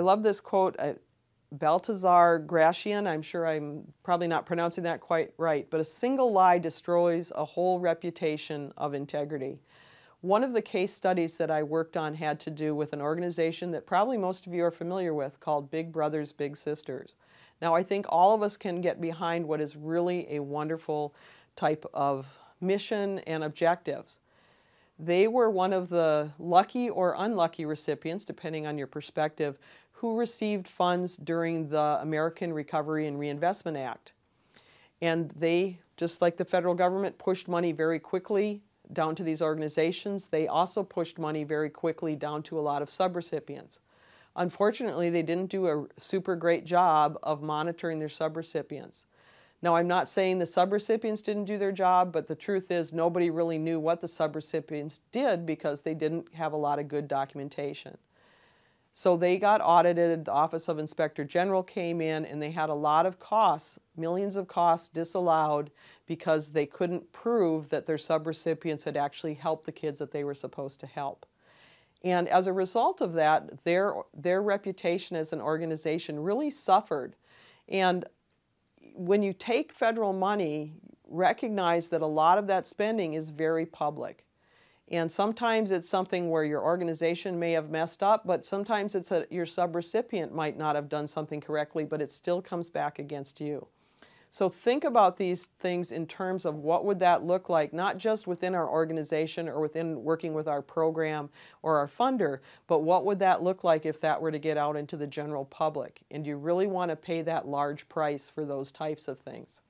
I love this quote, Baltazar Gracian, I'm sure I'm probably not pronouncing that quite right, but a single lie destroys a whole reputation of integrity. One of the case studies that I worked on had to do with an organization that probably most of you are familiar with called Big Brothers Big Sisters. Now I think all of us can get behind what is really a wonderful type of mission and objectives. They were one of the lucky or unlucky recipients, depending on your perspective, who received funds during the American Recovery and Reinvestment Act. And they, just like the federal government, pushed money very quickly down to these organizations. They also pushed money very quickly down to a lot of subrecipients. Unfortunately, they didn't do a super great job of monitoring their subrecipients. Now, I'm not saying the subrecipients didn't do their job, but the truth is nobody really knew what the subrecipients did because they didn't have a lot of good documentation. So they got audited, the Office of Inspector General came in, and they had a lot of costs, millions of costs disallowed because they couldn't prove that their subrecipients had actually helped the kids that they were supposed to help. And as a result of that, their reputation as an organization really suffered. And when you take federal money, recognize that a lot of that spending is very public. And sometimes it's something where your organization may have messed up, but sometimes it's your subrecipient might not have done something correctly, but it still comes back against you. So think about these things in terms of what would that look like, not just within our organization or within working with our program or our funder, but what would that look like if that were to get out into the general public? And you really want to pay that large price for those types of things.